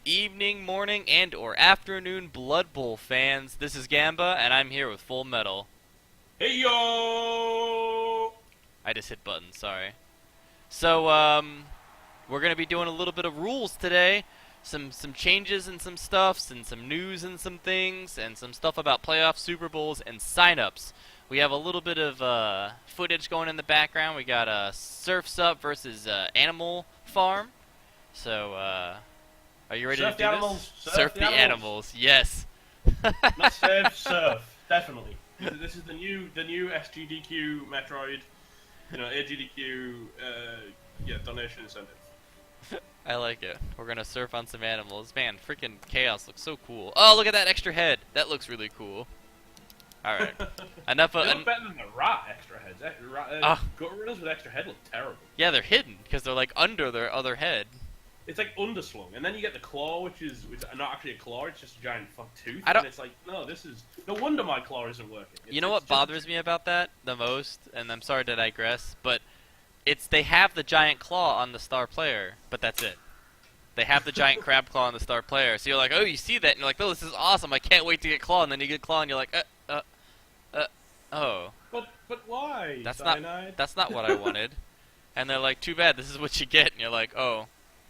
evening, morning, and or afternoon Blood Bowl fans. This is Gamba, and I'm here with Full Metal. Hey yo! I just hit buttons, sorry. So, we're gonna be doing a little bit of rules today. Some changes and some stuffs, and some news and some things, and some stuff about playoff Super Bowls and signups. We have a little bit of footage going in the background. We got Surf's Up versus Animal Farm. So, are you ready Surf to the do animals. this? Surf The the animals, yes. Not surf, definitely. This is the new SGDQ Metroid, AGDQ, donation incentive. I like it. We're gonna surf on some animals. Man, freaking Chaos looks so cool. Oh, look at that extra head. That looks really cool. Alright. Enough They of... look better than the rat extra heads. Gorillas with extra head look terrible. Yeah, they're hidden, because they're like under their other head. It's like underslung, and then you get the claw, which is not actually a claw, it's just a giant fuck tooth. I don't- And it's like, no, no wonder my claw isn't working. You know what bothers me about that the most? And I'm sorry to digress, but they have the giant claw on the star player, but that's it. They have the giant crab claw on the star player, so you're like, oh, you see that, and you're like, oh, this is awesome, I can't wait to get claw, and then you get claw, and you're like, oh. But why? That's Cyanide? not what I wanted. And they're like, too bad, this is what you get, and you're like, oh,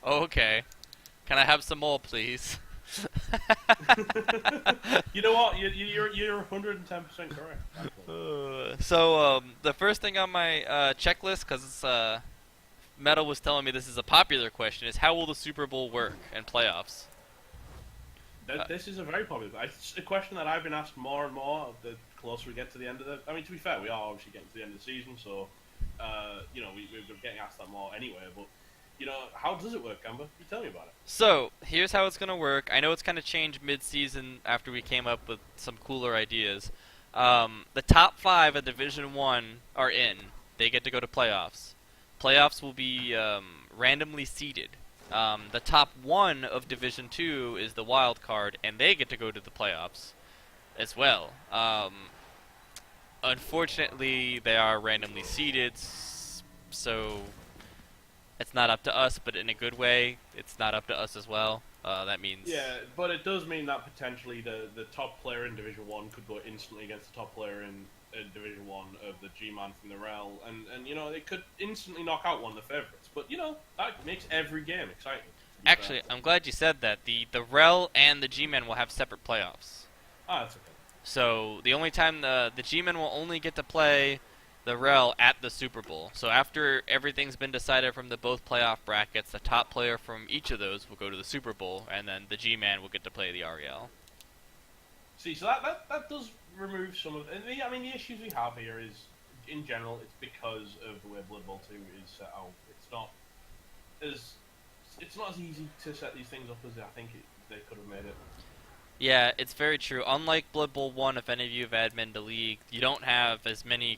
okay. Can I have some more, please? You know what? You're 110% correct. So the first thing on my checklist, because Metal was telling me this is a popular question, is how will the Super Bowl work and playoffs? This is a very popular. It's a question that I've been asked more and more the closer we get to the end of the. I mean, to be fair, we are obviously getting to the end of the season, so we're getting asked that more anyway. But how does it work, Amber? You tell me about it. So here's how it's gonna work. I know it's kind of changed mid-season after we came up with some cooler ideas. The top 5 of Division 1 are in. They get to go to playoffs. Playoffs will be randomly seeded. The top 1 of Division 2 is the wild card, and they get to go to the playoffs as well. Unfortunately, they are randomly seeded, so it's not up to us, but in a good way, it's not up to us as well. That means... Yeah, but it does mean that potentially the top player in Division 1 could go instantly against the top player in Division 1 of the G-Man from the REL, and it could instantly knock out one of the favourites. But, that makes every game exciting. Actually, I'm glad you said that. The REL and the G-Men will have separate playoffs. Ah, that's okay. So, the only time the G-Men will only get to play the REL at the Super Bowl. So after everything's been decided from the both playoff brackets, the top player from each of those will go to the Super Bowl, and then the G-Man will get to play the REL. See, so that does remove some of... the issues we have here is, in general, it's because of the way Blood Bowl 2 is set out. It's not as easy to set these things up as I think they could have made it. Yeah, it's very true. Unlike Blood Bowl 1, if any of you have admin the league, you don't have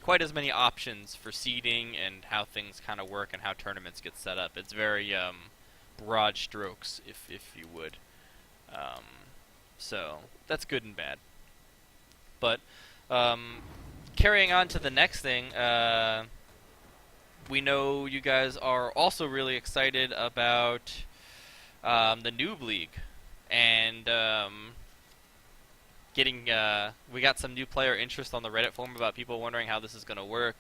quite as many options for seeding and how things kind of work and how tournaments get set up. It's very broad strokes, if you would. So that's good and bad. But carrying on to the next thing, we know you guys are also really excited about the Noob League, and we got some new player interest on the Reddit forum about people wondering how this is going to work.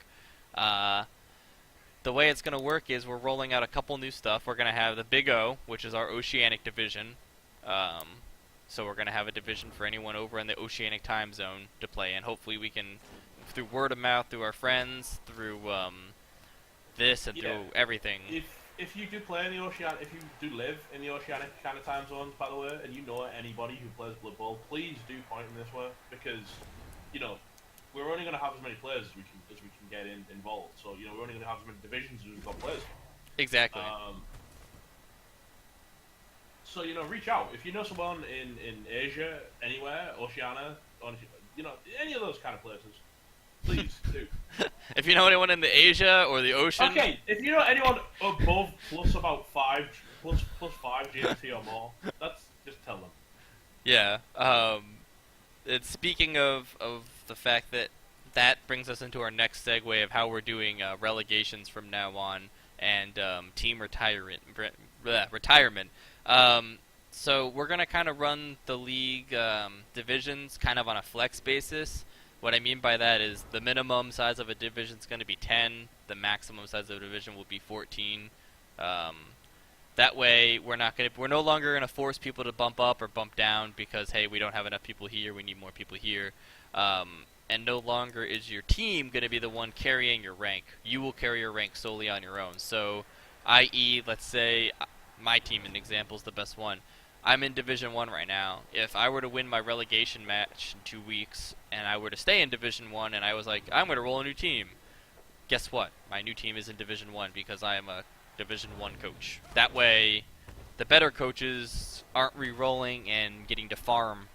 The way it's going to work is we're rolling out a couple new stuff. We're going to have the Big O, which is our Oceanic division. So we're going to have a division for anyone over in the Oceanic time zone to play in. Hopefully we can, through word of mouth, through our friends, through this and through everything. If you do play in the Oceanic, if you do live in the Oceanic kind of time zones, by the way, and you know anybody who plays Blood Bowl, please do point them this way, because we're only going to have as many players as we can get involved. So we're only going to have as many divisions as we've got players. Exactly. So reach out if you know someone in Asia, anywhere, Oceania, any of those kind of places. Please do. If you know anyone in the Asia or the ocean. Okay, if you know anyone above plus 5 GMT or more, just tell them. Yeah. It's speaking of the fact that brings us into our next segue of how we're doing relegations from now on and team retirement. So we're gonna kind of run the league divisions kind of on a flex basis. What I mean by that is the minimum size of a division is going to be 10. The maximum size of a division will be 14. Um, that way, we're no longer gonna force people to bump up or bump down because hey, we don't have enough people here. We need more people here. And no longer is your team gonna be the one carrying your rank. You will carry your rank solely on your own. So, i.e., let's say my team, an example, is the best one. I'm in Division 1 right now. If I were to win my relegation match in 2 weeks and I were to stay in Division 1 and I was like, I'm going to roll a new team, guess what? My new team is in Division 1 because I am a Division 1 coach. That way, the better coaches aren't re-rolling and getting to farm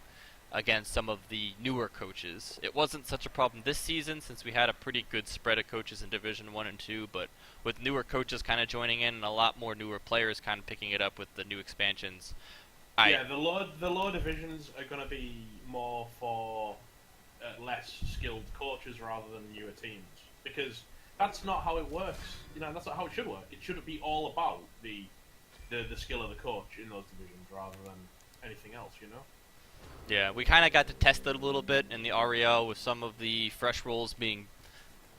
against some of the newer coaches. It wasn't such a problem this season since we had a pretty good spread of coaches in Division 1 and 2, but with newer coaches kind of joining in and a lot more newer players kind of picking it up with the new expansions, yeah, the lower divisions are going to be more for less skilled coaches rather than newer teams, because that's not how it works. That's not how it should work. It should be all about the skill of the coach in those divisions rather than anything else. Yeah, we kind of got to test it a little bit in the REL with some of the fresh roles being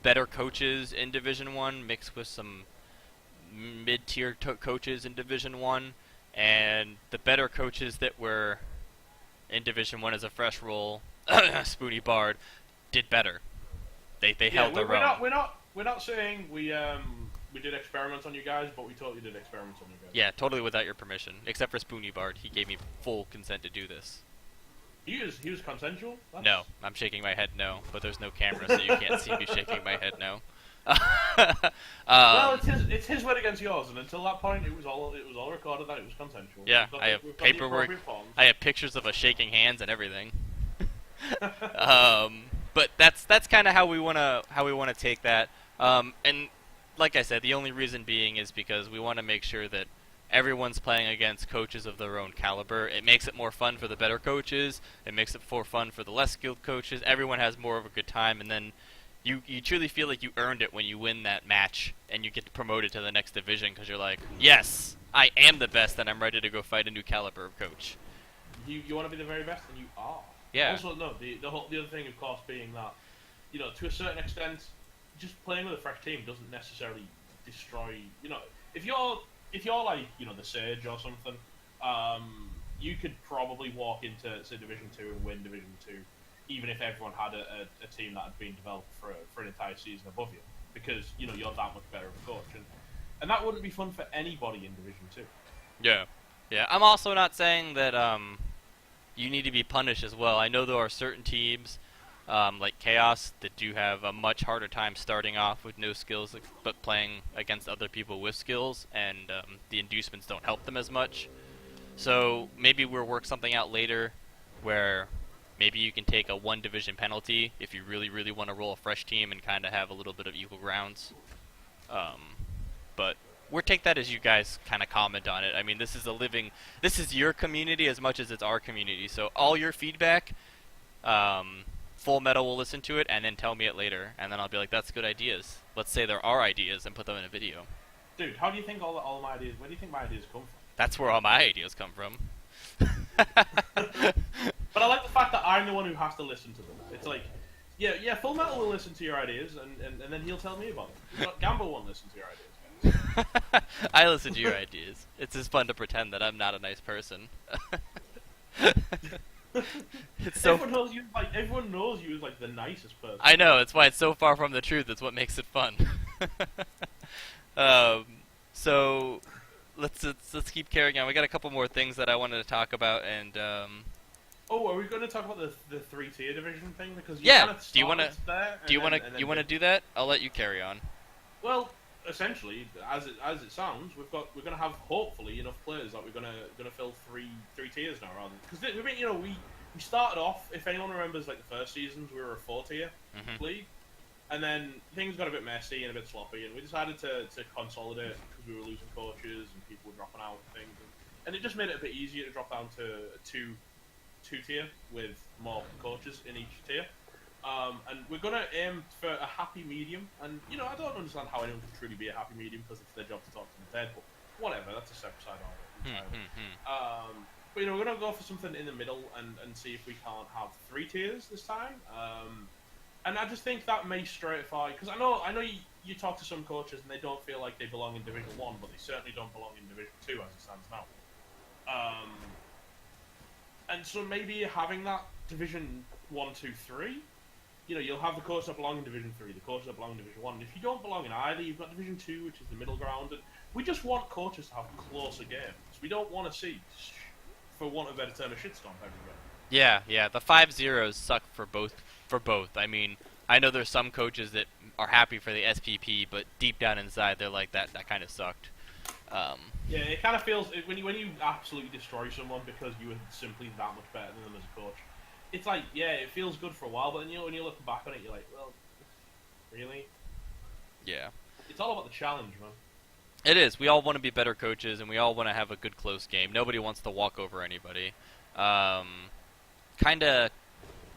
better coaches in Division 1 mixed with some mid-tier coaches in Division 1, and the better coaches that were in Division 1 as a fresh role, Spoony Bard, did better. They held their own. We're not saying we did experiments on you guys, but we totally did experiments on you guys. Yeah, totally without your permission, except for Spoony Bard. He gave me full consent to do this. He was consensual? No, I'm shaking my head no, but there's no camera, so you can't see me shaking my head no. Well, it's his word against yours, and until that point, it was all recorded that it was consensual. Yeah, I have paperwork. I have pictures of us shaking hands and everything. But that's kind of how we wanna take that. And like I said, the only reason being is because we want to make sure that everyone's playing against coaches of their own caliber. It makes it more fun for the better coaches. It makes it more fun for the less skilled coaches. Everyone has more of a good time, and then you truly feel like you earned it when you win that match and you get promoted to the next division because you're like, yes, I am the best, and I'm ready to go fight a new caliber of coach. You want to be the very best, and you are. Yeah. Also, no, the other thing, of course, being that to a certain extent, just playing with a fresh team doesn't necessarily destroy. If you're like the Sage or something, you could probably walk into say Division 2 and win Division 2, even if everyone had a team that had been developed for an entire season above you, because you're that much better of a coach, and that wouldn't be fun for anybody in Division 2. Yeah. I'm also not saying that you need to be punished as well. I know there are certain teams like Chaos that do have a much harder time starting off with no skills but playing against other people with skills, and the inducements don't help them as much. So maybe we'll work something out later where maybe you can take a 1 division penalty if you really, really want to roll a fresh team and kind of have a little bit of equal grounds. But we'll take that as you guys kind of comment on it. I mean, this is your community as much as it's our community. So all your feedback, Full Metal will listen to it and then tell me it later, and then I'll be like, that's good ideas. Let's say there are ideas and put them in a video. Dude, how do you think all my ideas? Where do you think my ideas come from? That's where all my ideas come from. But I like the fact that I'm the one who has to listen to them. It's like, yeah, Full Metal will listen to your ideas, and then he'll tell me about them. Gamble won't listen to your ideas, guys. I listen to your ideas. It's just fun to pretend that I'm not a nice person. It's so everyone knows you as like the nicest person. I know, it's why it's so far from the truth. It's what makes it fun. So let's keep carrying on. We got a couple more things that I wanted to talk about, and oh, are we going to talk about the 3-tier division thing? Because yeah, kind of do you want to do that? I'll let you carry on. Well, essentially, as it sounds, we're going to have hopefully enough players that we're going to fill three tiers now, rather because we started off. If anyone remembers, like the first seasons, we were a 4-tier league, and then things got a bit messy and a bit sloppy, and we decided to consolidate because we were losing coaches and people were dropping out and things, and it just made it a bit easier to drop down to a two-tier with more coaches in each tier. And we're going to aim for a happy medium. And, I don't understand how anyone can truly be a happy medium because it's their job to talk to the dead. But whatever, that's a separate side of it. But, we're gonna go for something in the middle and see if we can't have 3 tiers this time. And I just think that may stratify, because I know you talk to some coaches and they don't feel like they belong in Division 1, but they certainly don't belong in Division 2 as it stands now. And so maybe having that Division 1, 2, 3, you'll have the coaches that belong in Division 3, the coaches that belong in Division 1. And if you don't belong in either, you've got Division 2, which is the middle ground. And we just want coaches to have closer games. We don't want to see, for want of a better term, a shitstorm everywhere. Yeah. The 5-0s suck for both. I mean, I know there's some coaches that are happy for the SPP, but deep down inside, they're like, that kind of sucked. Yeah, it kind of feels when you absolutely destroy someone because you were simply that much better than them as a coach. It's like, yeah, it feels good for a while, but then when you look back on it, you're like, well, really? Yeah. It's all about the challenge, man. It is. We all want to be better coaches, and we all want to have a good close game. Nobody wants to walk over anybody. Kinda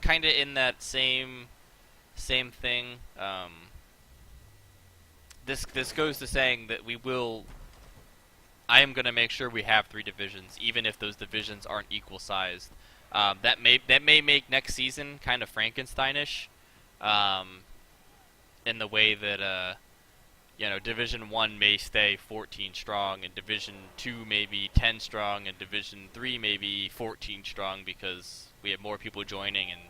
in that same thing. This goes to saying that I am going to make sure we have 3 divisions, even if those divisions aren't equal sized. That may make next season kind of Frankensteinish, in the way that Division 1 may stay 14 strong, and Division 2 may be 10 strong, and Division 3 may be 14 strong because we have more people joining and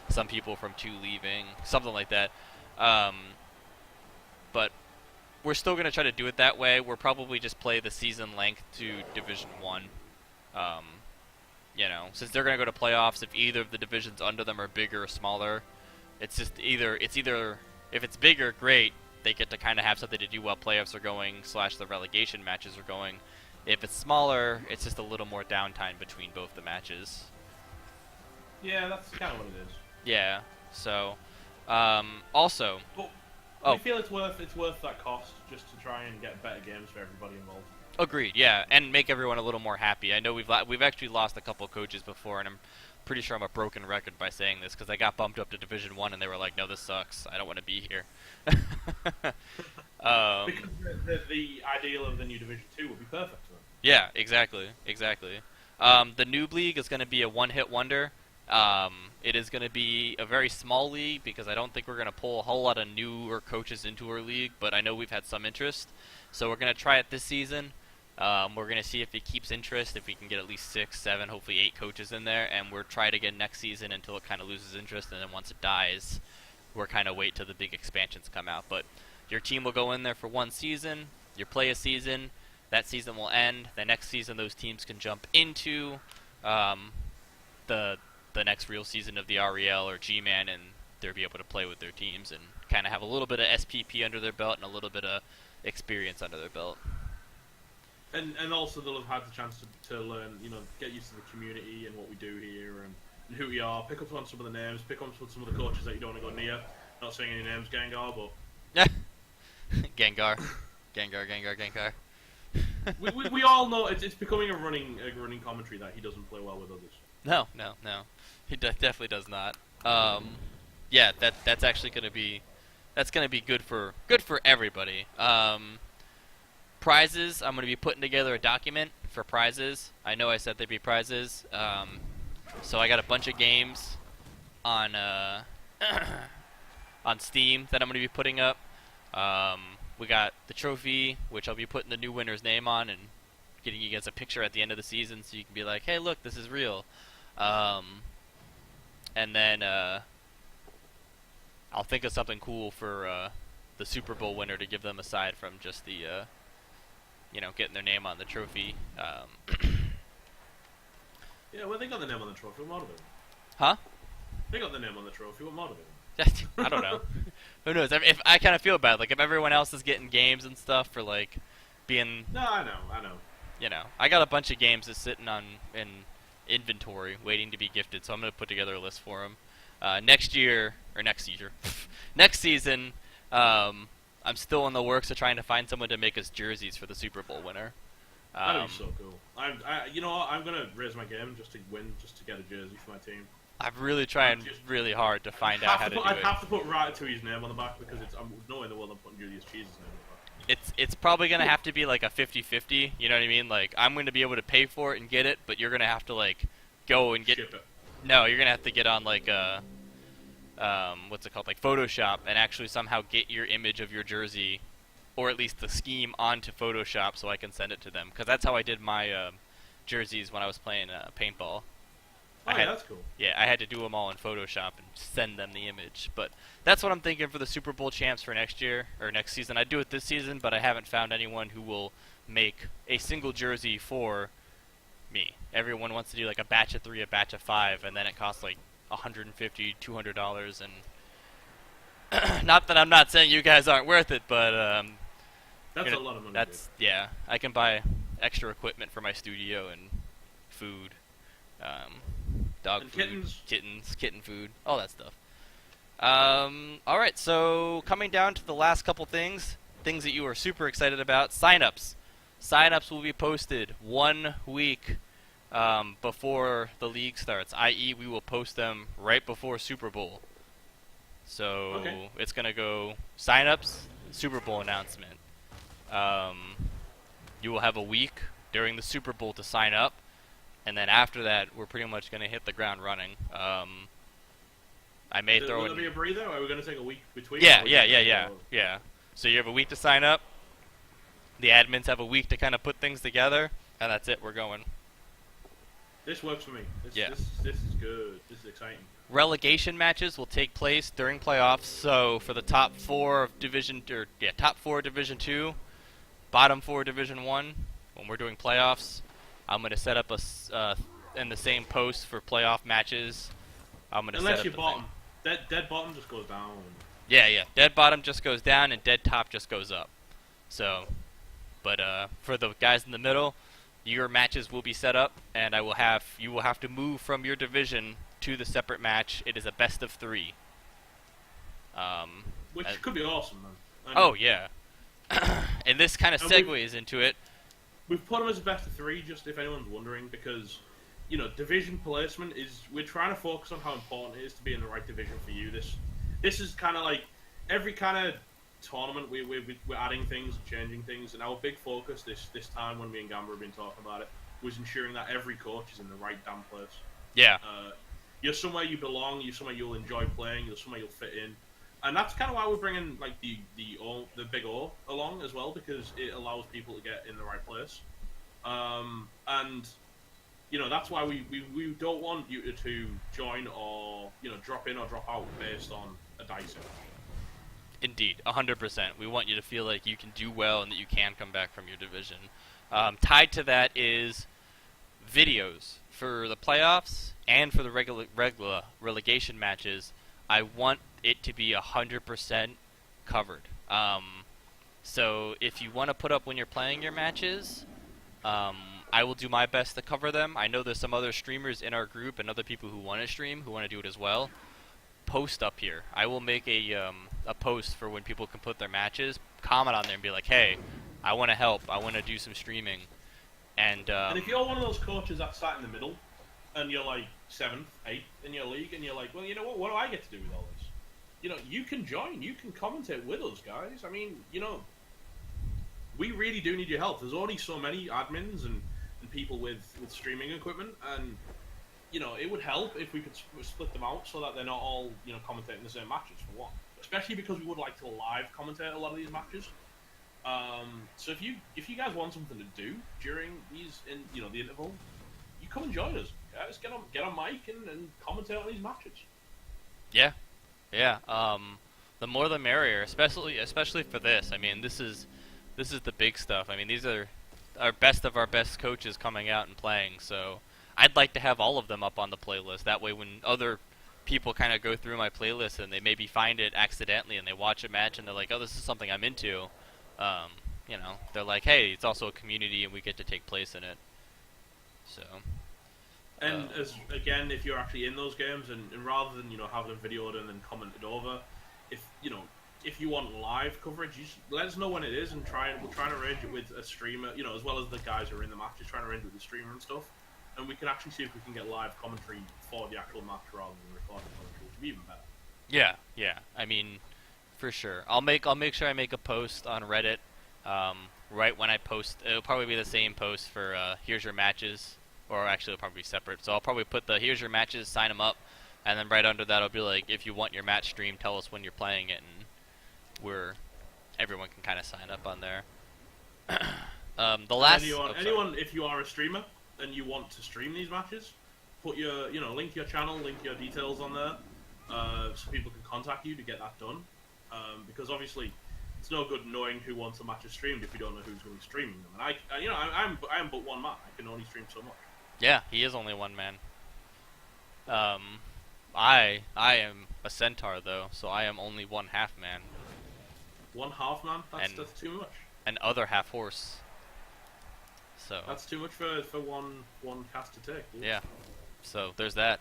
some people from 2 leaving, something like that. But we're still going to try to do it that way. We'll probably just play the season length to Division 1. Since they're going to go to playoffs, if either of the divisions under them are bigger or smaller, it's either if it's bigger, great. They get to kind of have something to do while playoffs are going / the relegation matches are going. If it's smaller, it's just a little more downtime between both the matches. Yeah, that's kind of what it is. Yeah. So, also, we feel it's worth that cost just to try and get better games for everybody involved. Agreed. Yeah, and make everyone a little more happy. I know we've actually lost a couple coaches before, and I'm pretty sure I'm a broken record by saying this because I got bumped up to Division 1 and they were like, "No, this sucks. I don't want to be here." Because the ideal of the new Division 2 would be perfect for them. Yeah, exactly. The Noob League is going to be a one-hit wonder. It is going to be a very small league because I don't think we're going to pull a whole lot of newer coaches into our league, but I know we've had some interest. So we're going to try it this season. We're going to see if it keeps interest, if we can get at least 6, 7, hopefully 8 coaches in there, and we'll try it again next season until it kind of loses interest, and then once it dies, we're kind of wait till the big expansions come out. But your team will go in there for 1 season, you play a season, that season will end, the next season those teams can jump into the next real season of the REL or G-Man, and they'll be able to play with their teams and kind of have a little bit of SPP under their belt and a little bit of experience under their belt. And also they'll have had the chance to learn, get used to the community and what we do here and who we are, pick up on some of the names, pick up on some of the coaches that you don't want to go near. Not saying any names, Gengar, but... Gengar. we all know it's becoming a running commentary that he doesn't play well with others. No. He definitely does not. Yeah, that's actually going to be good for everybody. Prizes, I'm going to be putting together a document for prizes. I know I said there'd be prizes. So I got a bunch of games on on Steam that I'm going to be putting up. We got the trophy, which I'll be putting the new winner's name on and getting you guys a picture at the end of the season so you can be like, hey, look, this is real. And then I'll think of something cool for the Super Bowl winner to give them aside from just the, getting their name on the trophy. Yeah, well, they got the name on the trophy. What more of it? Huh? They got the name on the trophy. What more of it? I don't know. Who knows? If I kind of feel bad, like if everyone else is getting games and stuff for like being. No, I know. I got a bunch of games that's sitting in inventory waiting to be gifted, so I'm gonna put together a list for them. Next season, I'm still in the works of trying to find someone to make us jerseys for the Super Bowl winner. That'd be so cool. You know what? I'm gonna raise my game just to win, just to get a jersey for my team. I'm really trying really hard to find out how to do it. I'd have to put Ratatouille's name on the back because I'm no way in the world I'm putting Julius Cheese's name on the back. it's probably gonna have to be like a 50-50. You know what I mean? Like I'm gonna be able to pay for it and get it, but you're gonna have to like go and get. Ship it. No, you're gonna have to get on like what's it called, like Photoshop, and actually somehow get your image of your jersey, or at least the scheme, onto Photoshop so I can send it to them. Because that's how I did my jerseys when I was playing paintball. Oh, yeah, that's cool. Yeah, I had to do them all in Photoshop and send them the image. But that's what I'm thinking for the Super Bowl champs for next year, or next season. I'd do it this season, but I haven't found anyone who will make a single jersey for me. Everyone wants to do like a batch of 3, a batch of 5, and then it costs like $150, $200, and not that I'm not saying you guys aren't worth it, but That's a lot of money. that's yeah. I can buy extra equipment for my studio and food, dog And food, kitten food, all that stuff. All right, so coming down to the last couple things that you are super excited about. Signups. Signups will be posted 1 week before the league starts, i.e. we will post them right before Super Bowl. So Okay. it's going to go signups, Super Bowl announcement. You will have a week during the Super Bowl to sign up, and then after that, we're pretty much going to hit the ground running. I may throw Will in... there be a breather, or are we going to take a week between? Yeah. So you have a week to sign up. The admins have a week to kind of put things together, and that's it. We're going. This works for me. This is good. This is exciting. Relegation matches will take place during playoffs. So for the top 4 of top 4 Division 2, bottom 4 Division 1, when we're doing playoffs, I'm going to set up in the same post for playoff matches. I'm going to set up you the bottom. thing. Dead bottom just goes down. Yeah. Dead bottom just goes down, and dead top just goes up. So, but for the guys in the middle, your matches will be set up, and you will have to move from your division to the separate match. It is a best of 3. Which could be awesome, man. Oh yeah. And this kind of segues into it. We've put them as a best of 3, just if anyone's wondering, because division placement we're trying to focus on how important it is to be in the right division for you. This is kind of like every kind of tournament we're adding things and changing things, and our big focus this time when me and Gamba have been talking about it was ensuring that every coach is in the right damn place. Yeah. You're somewhere you belong. You're somewhere you'll enjoy playing. You're somewhere you'll fit in, and that's kind of why we're bringing like the big O along as well, because it allows people to get in the right place. And that's why we don't want you to join or drop in or drop out based on a dice. Indeed, 100%. We want you to feel like you can do well and that you can come back from your division. Tied to that is videos for the playoffs and for the regular relegation matches. I want it to be 100% covered. So if you want to put up when you're playing your matches, I will do my best to cover them. I know there's some other streamers in our group and other people who want to stream, who want to do it as well. Post up here. I will make a post for when people can put their matches. Comment on there and be like, hey, I want to help. I want to do some streaming. And if you're one of those coaches that sat in the middle, and you're like 7th, 8th in your league, and you're like, well, you know what do I get to do with all this? You can join. You can commentate with us, guys. I mean, we really do need your help. There's only so many admins and people with streaming equipment, and it would help if we could split them out so that they're not all commentating the same matches, for one. Especially because we would like to live commentate a lot of these matches. So if you guys want something to do during these the interval, you come and join us, guys. Get on mic and commentate on these matches. Yeah. The more the merrier, especially for this. I mean, this is the big stuff. I mean, these are our best of our best coaches coming out and playing. So I'd like to have all of them up on the playlist. That way, when other people kind of go through my playlist and they maybe find it accidentally and they watch a match and they're like, oh, this is something I'm into. They're like, hey, it's also a community and we get to take place in it. So. And if you're actually in those games, and rather than have them videoed and then commented over, if you want live coverage, you let us know when it is, and we'll try and arrange it with a streamer, as well as the guys who are in the matches, trying to arrange it with the streamer and stuff, and we can actually see if we can get live commentary for the actual match rather than recorded commentary, which would be even better. Yeah. I mean, for sure. I'll make sure I make a post on Reddit Right when I post, it'll probably be the same post for here's your matches, or actually it'll probably be separate. So I'll probably put the here's your matches, sign them up, and then right under that it'll be like, if you want your match stream, tell us when you're playing it, and we're everyone can kind of sign up on there. The last anyone, if you are a streamer and you want to stream these matches, put your, link your channel, link your details on there, so people can contact you to get that done. Because obviously, it's no good knowing who wants the matches streamed if you don't know who's going to be streaming them. And I'm but one man. I can only stream so much. Yeah, he is only one man. I am a centaur though, so I am only one half man. One half man? That's too much. And other half horse. So that's too much for one cast to take. Dude. Yeah. So there's that.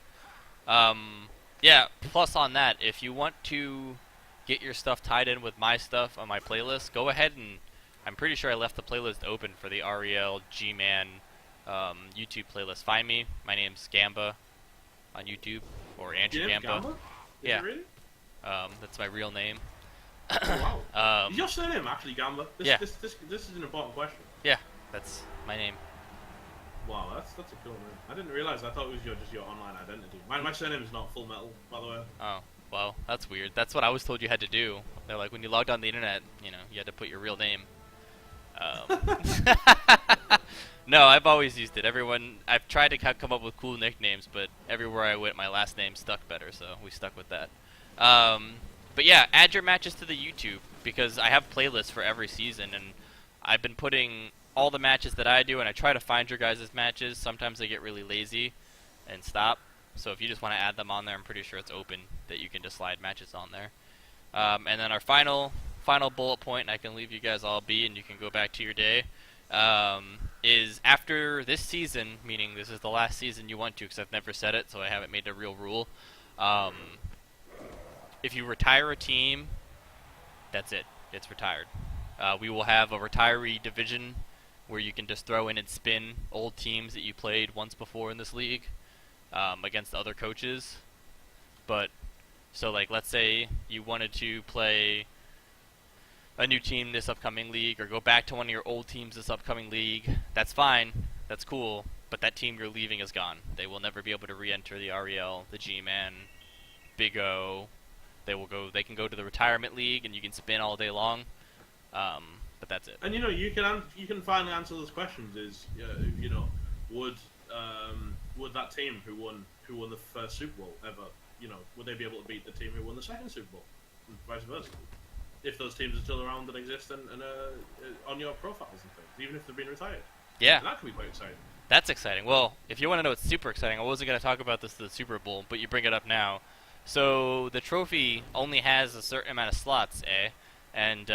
Yeah. Plus on that, if you want to get your stuff tied in with my stuff on my playlist, go ahead and I'm pretty sure I left the playlist open for the RELGman YouTube playlist. Find me. My name's Gamba on YouTube or Andrew Gamba. Is yeah. It really? That's my real name. Oh, wow. Is your surname actually Gamba? Yeah. This is an important question. Yeah, that's my name. Wow, that's a cool name. I didn't realize. I thought it was just your online identity. My surname is not Full Metal, by the way. Oh, well, that's weird. That's what I was told you had to do. They're like, when you logged on the internet, you had to put your real name. No, I've always used it. I've tried to come up with cool nicknames, but everywhere I went, my last name stuck better, so we stuck with that. But yeah, add your matches to the YouTube, because I have playlists for every season, and I've been putting all the matches that I do, and I try to find your guys' matches. Sometimes I get really lazy and stop, so if you just want to add them on there, I'm pretty sure it's open, that you can just slide matches on there. And then our final bullet point, and I can leave you guys all be, and you can go back to your day, is after this season, meaning this is the last season you want to, because I've never said it, so I haven't made a real rule. If you retire a team, that's it. It's retired. We will have a retiree division where you can just throw in and spin old teams that you played once before in this league against other coaches. But, so like, let's say you wanted to play a new team this upcoming league, or go back to one of your old teams this upcoming league. That's fine. That's cool. But that team you're leaving is gone. They will never be able to re-enter the REL, the G-Man, Big O. They can go to the retirement league, and you can spin all day long. But that's it. And you can finally answer those questions. Would that team who won the first Super Bowl ever, would they be able to beat the team who won the second Super Bowl, and vice versa? If those teams are still around that exist and on your profiles and things, even if they've been retired. Yeah. And that could be quite exciting. That's exciting. Well, if you want to know what's super exciting, I wasn't going to talk about this at the Super Bowl, but you bring it up now. So the trophy only has a certain amount of slots, and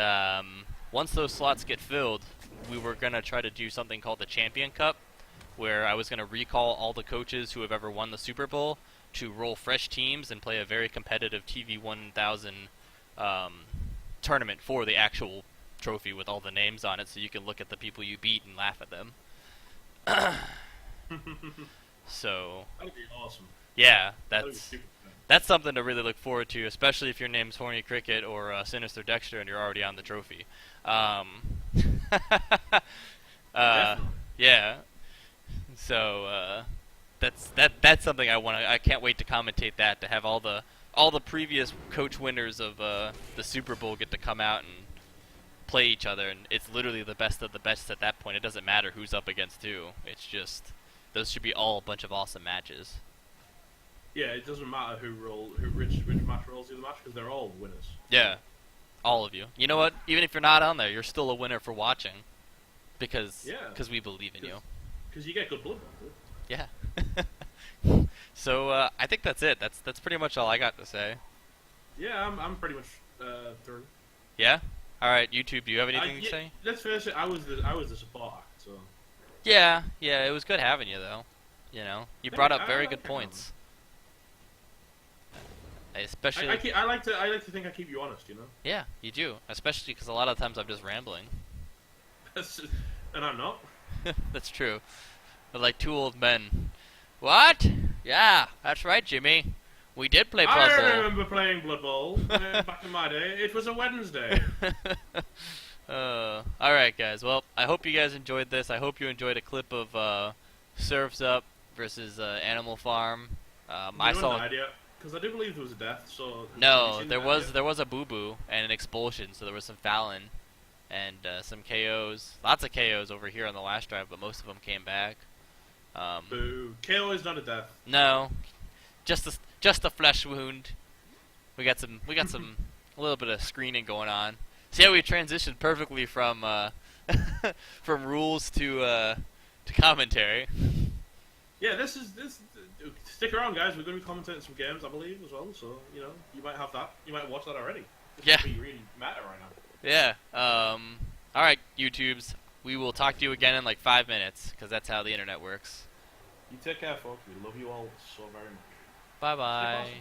once those slots get filled, we were going to try to do something called the Champion Cup, where I was going to recall all the coaches who have ever won the Super Bowl to roll fresh teams and play a very competitive TV 1000 tournament for the actual trophy with all the names on it, so you can look at the people you beat and laugh at them. So that would be awesome. Yeah, that's something to really look forward to, especially if your name's Horny Cricket or Sinister Dexter and you're already on the trophy. Yeah. So that's something I can't wait to commentate that, to have all the previous coach winners of the Super Bowl get to come out and play each other, and it's literally the best of the best at that point. It doesn't matter who's up against who. It's just those should be all a bunch of awesome matches. Yeah, it doesn't matter which match rolls the other match, because they're all winners. Yeah, all of you. You know what? Even if you're not on there, you're still a winner for watching, because we believe in you. Because you get good blood. Yeah. So I think that's it. That's pretty much all I got to say. Yeah, I'm pretty much through. Yeah. All right, YouTube. Do you have anything to say? Let's finish it. I was the support act, so. Yeah. It was good having you, though. You brought up very good points. Especially. I like to think I keep you honest. Yeah, you do. Especially because a lot of times I'm just rambling. And I'm not. That's true. We're like two old men. What? Yeah, that's right, Jimmy. We did play Blood Bowl. I remember playing Blood Bowl back in my day. It was a Wednesday. Alright, guys. Well, I hope you guys enjoyed this. I hope you enjoyed a clip of Surf's Up versus Animal Farm. I Anyone saw. died yet? Because I do believe there was a death. So have you No, seen the there death was yet? there was a boo boo and an expulsion, so there was some Fallon and some KOs. Lots of KOs over here on the last drive, but most of them came back. Boo. KO is not a death. No, just a flesh wound. We got some a little bit of screening going on. See how we transitioned perfectly from from rules to commentary. Yeah, this is this. Stick around, guys. We're going to be commentating some games, I believe, as well. So you might have that. You might watch that already. This Yeah. would be really meta right now. Yeah. All right, YouTubes. We will talk to you again in like 5 minutes, because that's how the internet works. You take care, folks. We love you all so very much. Bye Stay bye. awesome.